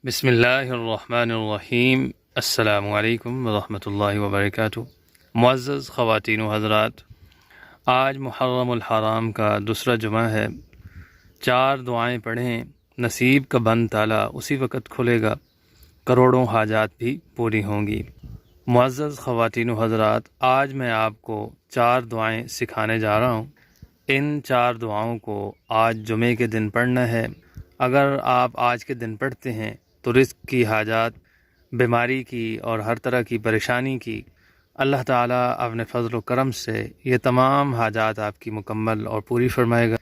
बिस्मिल्लाहिर्रहमानिर्रहीम। अस्सलामु अलैकुम वरहमतुल्लाहि वबरकातुहू। मुअज़्ज़ज़ ख़वातीन व हज़रात, आज मुहर्रमुल हराम का दूसरा जुमा है। 4 दुआएं पढ़ें, नसीब का बंद ताला उसी वक़्त खुलेगा, करोड़ों हाजात भी पूरी होंगी। मुअज़्ज़ज़ ख़वातीन व हज़रात, आज मैं आपको 4 दुआएं सिखाने जा रहा हूँ। इन 4 दुआओं को आज जुमे के दिन पढ़ना है। अगर आप आज के दिन पढ़ते हैं तो रिज़्क़ की हाजात, बीमारी की और हर तरह की परेशानी की अल्लाह ताला अपने फ़ज़ल व करम से ये तमाम हाजात आपकी मुकम्मल और पूरी फरमाएगा।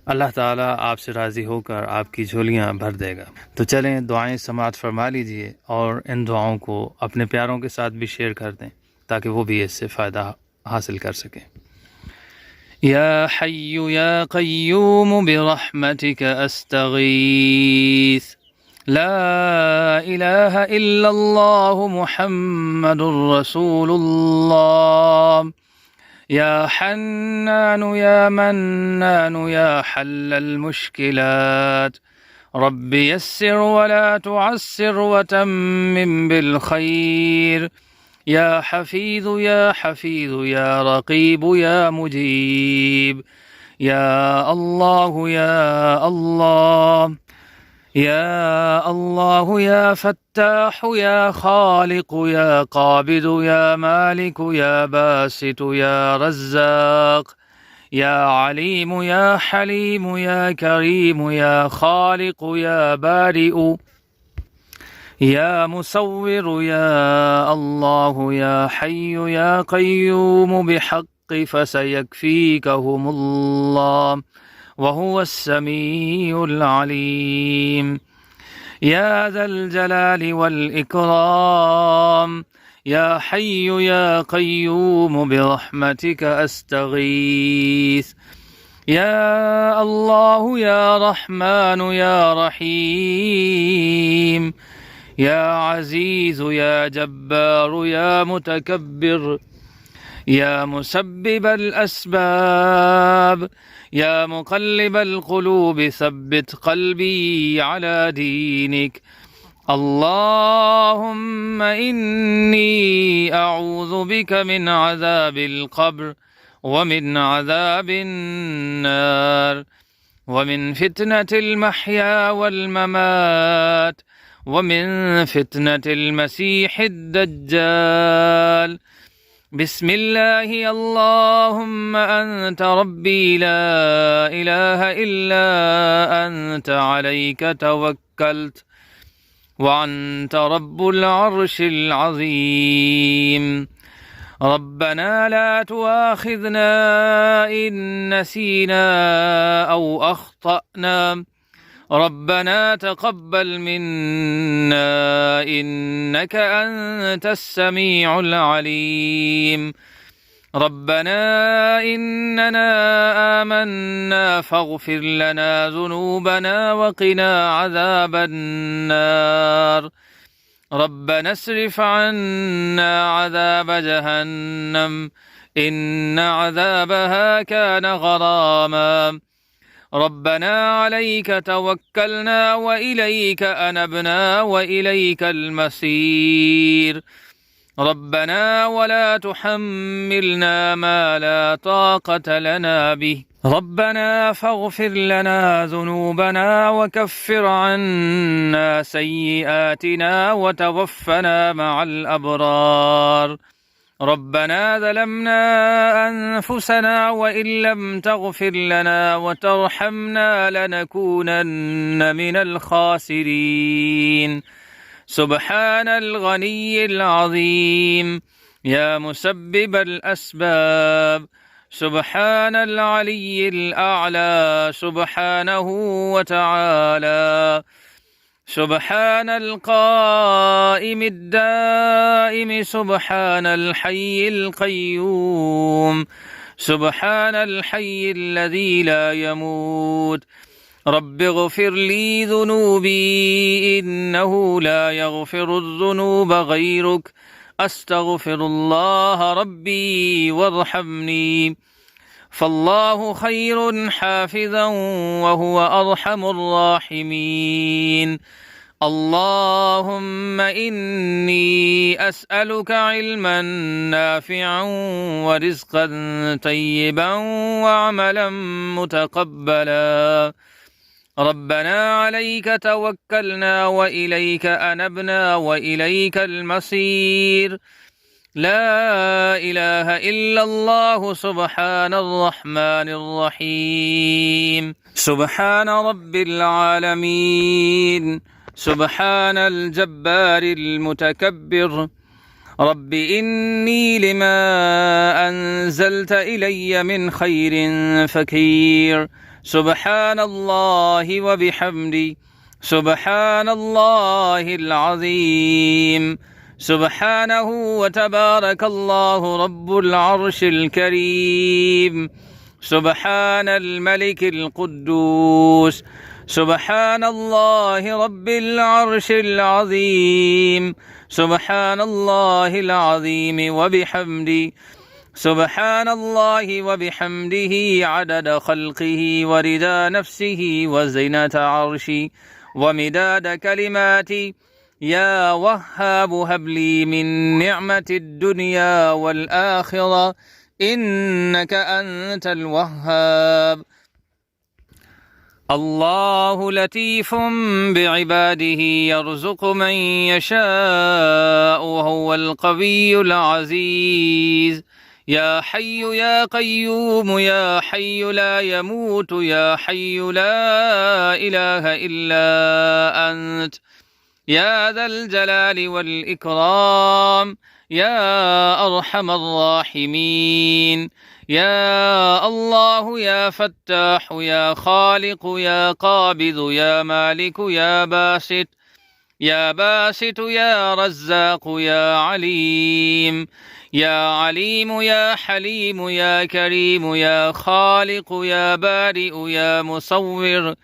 अल्लाह ताला आपसे राज़ी होकर आपकी झोलियाँ भर देगा। तो चलें, दुआएं समाअत फरमा लीजिए और इन दुआओं को अपने प्यारों के साथ भी शेयर कर दें ताकि वो भी इससे फ़ायदा हासिल कर सकें। या हय्यु या क़य्यूम बिरहमतिक अस्तगीथ, ला इलाहा इल्लल्लाहु मुहम्मदुर रसूलुल्लाह, या हन्नानु या मन्नानु या हल्लल मुश्किलात, रब्बि यस्सिर वला तुअस्सिर वतम्मिम बिल खैर, या हफीज़ु या हफीज़ु या रक़ीबु या मुजीब, या अल्लाहु या अल्लाह, या अल्लाहु या फत्ताहु या खालिकु या क़ाबिदु या मालिकु या बासितु या रज़्ज़ाक़, या अलीमु या हलीमु या करीमु या खालिकु या बारिउ, या मुसव्विरु या अल्लाहु या हय्यु या क़य्यूमु बिहक़्क़ि फसयक्फ़ीकहुमुल्लाह वहुवस्समीउल अलीम, या ज़ल जलालि वल इकराम, या हय्यु या क़य्यूमु बिरहमतिक अस्तगीथ, या अल्लाहु या रहमानु या रहीम, या अज़ीज़ु या जब्बारु या मुतकब्बिर, या मुसब्बिबल अस्बाब, या मुक़ल्लिबल क़ुलूब सब्बित क़ल्बी अला दीनिक, अल्लाहुम्मा इन्नी अऊज़ु बिक मिन अज़ाबिल क़ब्र व मिन अज़ाबिन नार व मिन फ़ितनतिल महया वल ममात व मिन फ़ितनतिल मसीहिद दज्जाल। बिस्मिल्लाहि अल्लाहुम्मा अन्त रब्बी ला इलाहा इल्ला अन्त अलैका तवक्कल्त व अन्त रब्बुल अर्शिल अज़ीम। रब्बना ला तुआखिज़ना इन नसीना औ अख्तअना, रब्बना तक़ब्बल मिन्ना इन्नक अंतस समीउल अलीम, रब्बना इन्नना आमन्ना फ़ग़फ़िर लना ज़ुनूबना वक़िना अज़ाबन नार, रब्बना अस्रिफ़ अन्ना अज़ाब जहन्नम इन्न अज़ाबहा कान गरामा, रब्बना अलैका तवक्कलना व इलैका अनबना व इलैकल मसीर, रब्बना वला तुहम्मिलना मा ला ताक़त लना बिह, रब्बना फ़ग़फ़िर लना ज़ुनूबना व कफ़्फ़िर अन्ना सय्यिआतिना व तवफ़्फ़ना मअल अबरार, रब्बना ज़लमना अनफुसना व इन लम तग़फ़िर लना व तरहमना लनकूनन्न मिनल ख़ासिरीन। सुब्हानल गनिय्यिल अज़ीम, या मुसब्बिबल अस्बाब, सुब्हानल अलिय्यिल अअला, सुब्हानहु व तआला, सुब्हानल क़ाइमिद दाइम, सुब्हानल हय्यिल क़य्यूम, सुब्हानल हय्यिल लज़ी ला यमूत, रब्बिग़फ़िर ली ज़ुनूबी इन्नहु ला यग़फ़िरुज़्ज़ुनूब ग़ैरुक, अस्तग़फ़िरुल्लाह रब्बी वरहमनी, फ़ल्लाहु ख़ैरुन हाफ़िज़न व हुव अरहमुर राहिमीन। اللهم إني أسألك علما نافعا ورزقا طيبا وعملا متقبلا. ربنا عليك توكلنا وإليك أنبنا وإليك المصير. لا إله إلا الله سبحان الرحمن الرحيم. سبحان رب العالمين. سبحان الجبار المتكبر. رب إني لما أنزلت إلي من خير فقير. سبحان الله وبحمدي. سبحان الله العظيم. سبحانه وتبارك الله رب العرش الكريم. سبحان الملك القدوس. سبحان الله رب العرش العظيم. سبحان الله العظيم وبحمده. سبحان الله وبحمده عدد خلقه ورضا نفسه وزينة عرشه ومداد كلماتي. يا وهاب هب لي من نعمة الدنيا والآخرة إنك أنت الوهاب. الله لطيف بعباده يرزق من يشاء وهو القوي العزيز. يا حي يا قيوم يا حي لا يموت يا حي لا إله إلا أنت يا ذا الجلال والإكرام يا أرحم الراحمين. يا الله يا فتاح يا خالق يا قابض يا مالك يا باسط يا باسط يا رزاق يا عليم. يا عليم يا حليم يا كريم يا خالق يا بارئ يا مصور.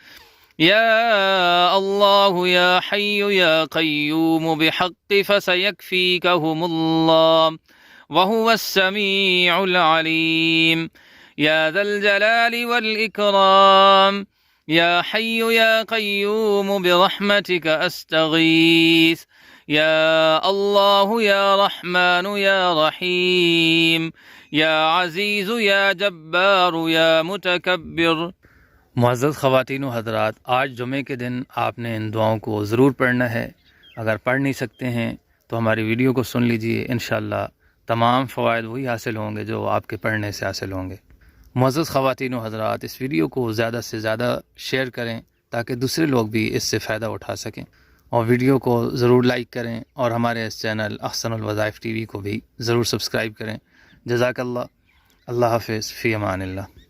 يا الله يا حي يا قيوم بحق فسيكفيكهم الله وهو السميع العليم. يا ذا الجلال والإكرام. يا حي يا قيوم برحمتك أستغيث. يا الله يا رحمن يا رحيم. يا عزيز يا جبار يا متكبر. मुअज़्ज़ज़ ख़वातीन व हज़रात, आज जुमे के दिन आपने इन दुआओं को ज़रूर पढ़ना है। अगर पढ़ नहीं सकते हैं तो हमारी वीडियो को सुन लीजिए, इंशाअल्लाह तमाम फ़वाइद वही हासिल होंगे जो आपके पढ़ने से हासिल होंगे। मुअज़्ज़ज़ ख़वातीन व हज़रात, इस वीडियो को ज़्यादा से ज़्यादा शेयर करें ताकि दूसरे लोग भी इससे फ़ायदा उठा सकें, और वीडियो को ज़रूर लाइक करें और हमारे इस चैनल अहसनुल वज़ाइफ टीवी को भी ज़रूर सब्सक्राइब करें। जज़ाकल्लाह। अल्लाह हाफ़िज़, फ़ी अमानिल्लाह।